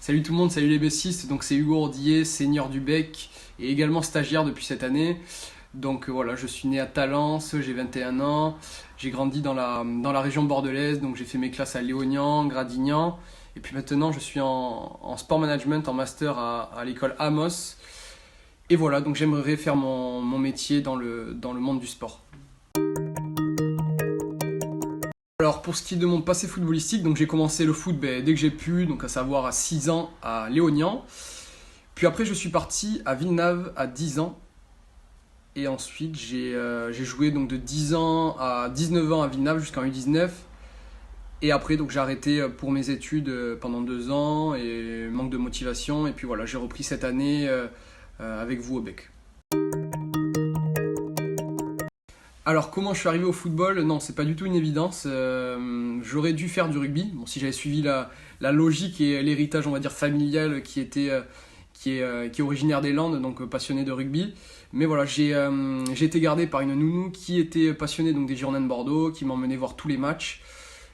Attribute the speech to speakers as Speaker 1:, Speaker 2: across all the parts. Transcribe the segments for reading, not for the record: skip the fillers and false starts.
Speaker 1: Salut tout le monde, salut les bessistes, donc c'est Hugo Ordillet, senior du Bec et également stagiaire depuis cette année. Donc voilà, je suis né à Talence, j'ai 21 ans, j'ai grandi dans la région bordelaise, donc j'ai fait mes classes à Léognan, Gradignan, et puis maintenant je suis en sport management, en master à l'école Amos. Et voilà, donc j'aimerais faire mon métier dans le monde du sport. Alors pour ce qui est de mon passé footballistique, donc j'ai commencé le foot dès que j'ai pu, donc à savoir à 6 ans à Léognan. Puis après je suis parti à Villeneuve à 10 ans. Et ensuite j'ai joué donc de 10 ans à 19 ans à Villeneuve jusqu'en U19. Et après donc j'ai arrêté pour mes études pendant 2 ans et manque de motivation. Et puis voilà, j'ai repris cette année avec vous au Bec. Alors comment je suis arrivé au football? Non, c'est pas du tout une évidence. J'aurais dû faire du rugby. Bon, si j'avais suivi la logique et l'héritage, on va dire, familial qui est originaire des Landes, donc passionné de rugby. Mais voilà, j'ai été gardé par une nounou qui était passionnée donc, des Girondins de Bordeaux, qui m'emmenait voir tous les matchs.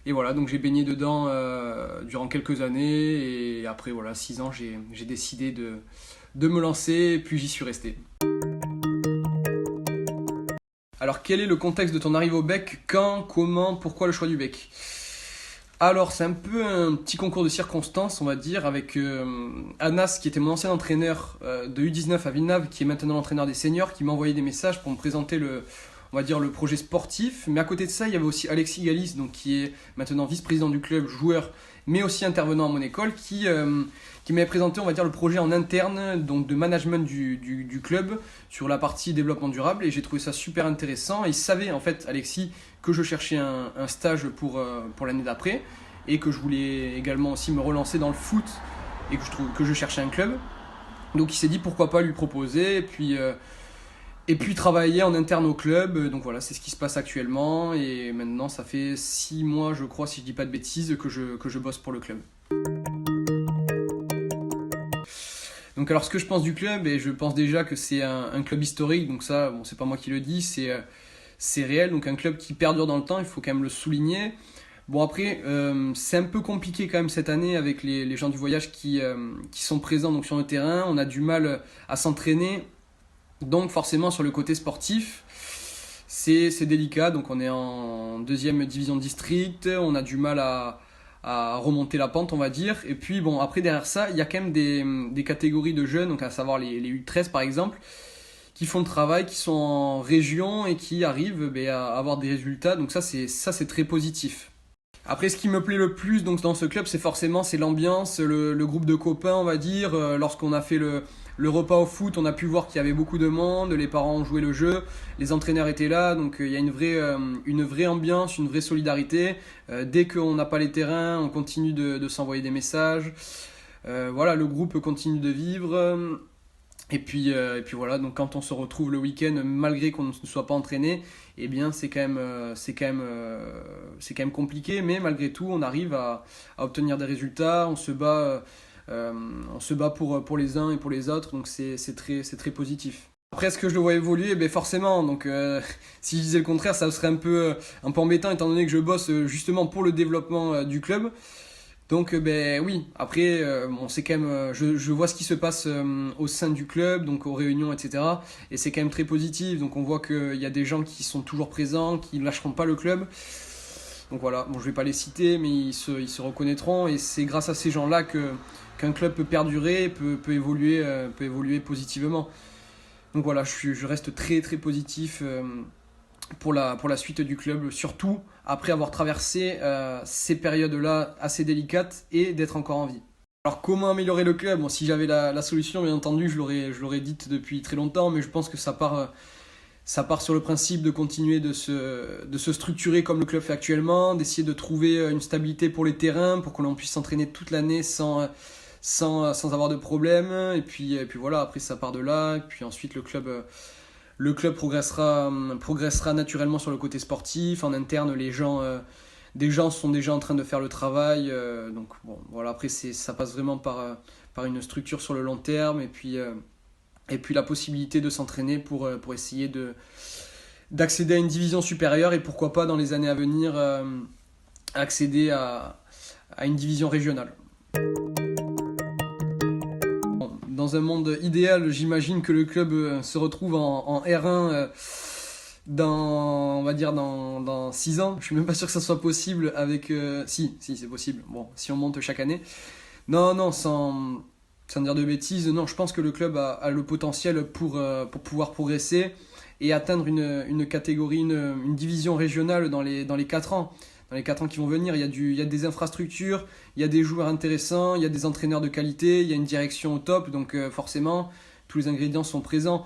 Speaker 1: Et voilà, donc j'ai baigné dedans durant quelques années. Et après, voilà, 6 ans, j'ai décidé de me lancer et puis j'y suis resté. Alors quel est le contexte de ton arrivée au Bec? Quand, comment, pourquoi le choix du Bec? Alors c'est un peu un petit concours de circonstances on va dire avec Anas qui était mon ancien entraîneur de U19 à Villeneuve qui est maintenant l'entraîneur des seniors qui m'a envoyé des messages pour me présenter on va dire le projet sportif. Mais à côté de ça il y avait aussi Alexis Galis donc, qui est maintenant vice-président du club, joueur mais aussi intervenant à mon école qui m'avait présenté on va dire le projet en interne donc de management du club sur la partie développement durable et j'ai trouvé ça super intéressant. Et il savait en fait Alexis que je cherchais un stage pour l'année d'après et que je voulais également aussi me relancer dans le foot et que je cherchais un club. Donc il s'est dit pourquoi pas lui proposer et puis travailler en interne au club. Donc voilà, c'est ce qui se passe actuellement et maintenant ça fait 6 mois je crois si je dis pas de bêtises que je bosse pour le club. Donc alors ce que je pense du club, et je pense déjà que c'est un club historique, donc ça bon, c'est pas moi qui le dis, c'est réel, donc un club qui perdure dans le temps, il faut quand même le souligner. Bon après, c'est un peu compliqué quand même cette année avec les gens du voyage qui sont présents donc, sur le terrain, on a du mal à s'entraîner, donc forcément sur le côté sportif, c'est délicat, donc on est en 2e division de district, on a du mal à remonter la pente on va dire. Et puis bon après derrière ça il y a quand même des catégories de jeunes, donc à savoir les U13 par exemple, qui font le travail, qui sont en région et qui arrivent à avoir des résultats, donc ça c'est très positif. Après ce qui me plaît le plus donc, dans ce club c'est l'ambiance, le groupe de copains on va dire. Lorsqu'on a fait le repas au foot on a pu voir qu'il y avait beaucoup de monde, les parents ont joué le jeu, les entraîneurs étaient là, donc il y a une vraie ambiance, une vraie solidarité. Dès qu'on n'a pas les terrains on continue de s'envoyer des messages. Voilà, le groupe continue de vivre. Et puis voilà, donc quand on se retrouve le week-end, malgré qu'on ne soit pas entraîné, eh bien c'est quand même compliqué, mais malgré tout on arrive à obtenir des résultats, on se bat pour les uns et pour les autres, donc c'est très positif. Après, est-ce que je le vois évoluer? Forcément, donc si je disais le contraire, ça serait un peu embêtant étant donné que je bosse justement pour le développement du club. Donc oui, après bon, c'est quand même, je vois ce qui se passe au sein du club, donc aux réunions, etc. Et c'est quand même très positif, donc on voit qu'il y a des gens qui sont toujours présents, qui ne lâcheront pas le club. Donc voilà, bon, je ne vais pas les citer, mais ils se reconnaîtront, et c'est grâce à ces gens-là qu'un club peut perdurer, peut évoluer positivement. Donc voilà, je reste très très positif pour la suite du club, surtout après avoir traversé ces périodes-là assez délicates et d'être encore en vie. Alors comment améliorer le club? Bon, si j'avais la solution, bien entendu, je l'aurais dite depuis très longtemps, mais je pense que ça part sur le principe de continuer de se structurer comme le club fait actuellement, d'essayer de trouver une stabilité pour les terrains, pour que l'on puisse s'entraîner toute l'année sans avoir de problème. Et puis voilà, après ça part de là, et puis ensuite le club progressera naturellement sur le côté sportif. En interne, des gens sont déjà en train de faire le travail. Donc bon, voilà, après ça passe vraiment par une structure sur le long terme et puis la possibilité de s'entraîner pour essayer d'accéder à une division supérieure et pourquoi pas dans les années à venir accéder à une division régionale. dans un monde idéal, j'imagine que le club se retrouve en R1 on va dire dans 6 ans. Je suis même pas sûr que ça soit possible avec... si, c'est possible. Bon, si on monte chaque année. Non, sans dire de bêtises, non, je pense que le club a le potentiel pour pouvoir progresser et atteindre une catégorie, une division régionale dans les 4 ans. Dans les 4 ans qui vont venir, il y a des infrastructures, il y a des joueurs intéressants, il y a des entraîneurs de qualité, il y a une direction au top, donc forcément, tous les ingrédients sont présents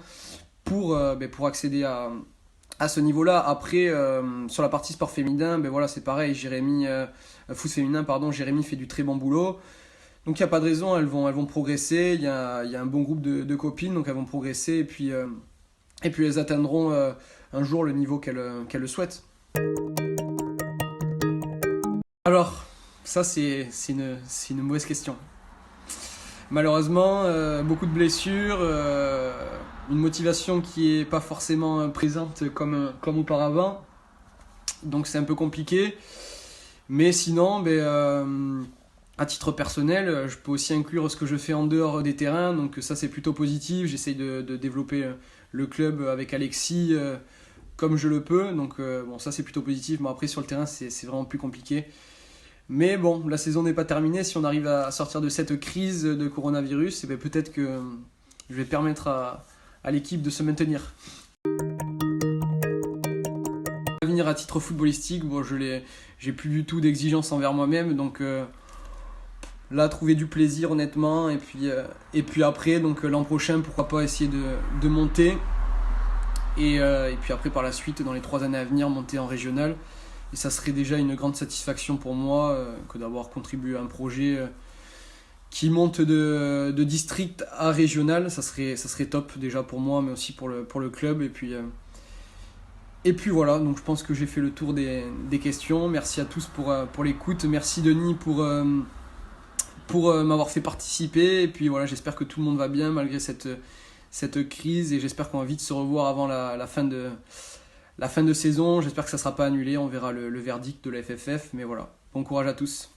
Speaker 1: pour accéder à ce niveau-là. Après, sur la partie sport féminin, voilà, c'est pareil, foot féminin, pardon, Jérémy fait du très bon boulot. Donc il n'y a pas de raison, elles vont progresser, il y a un bon groupe de copines, donc elles vont progresser, et puis elles atteindront un jour le niveau qu'elles le souhaitent. Alors, ça c'est une mauvaise question. Malheureusement, beaucoup de blessures, une motivation qui n'est pas forcément présente comme auparavant, donc c'est un peu compliqué. Mais sinon, à titre personnel, je peux aussi inclure ce que je fais en dehors des terrains, donc ça c'est plutôt positif. J'essaye de développer le club avec Alexis comme je le peux, donc bon, ça c'est plutôt positif. Mais après sur le terrain c'est vraiment plus compliqué. Mais bon, la saison n'est pas terminée. Si on arrive à sortir de cette crise de coronavirus, peut-être que je vais permettre à l'équipe de se maintenir. À titre footballistique, bon, j'ai plus du tout d'exigence envers moi-même, donc là, trouver du plaisir honnêtement, et puis après, donc l'an prochain, pourquoi pas essayer de monter, et puis après par la suite, dans les 3 années à venir, monter en régional. Et ça serait déjà une grande satisfaction pour moi que d'avoir contribué à un projet qui monte de district à régional. Ça serait top déjà pour moi, mais aussi pour le club. Et puis voilà, donc je pense que j'ai fait le tour des questions. Merci à tous pour l'écoute. Merci Denis pour m'avoir fait participer. Et puis voilà, j'espère que tout le monde va bien malgré cette crise. Et j'espère qu'on va vite se revoir avant la fin de saison. J'espère que ça ne sera pas annulé. On verra le verdict de la FFF. Mais voilà, bon courage à tous.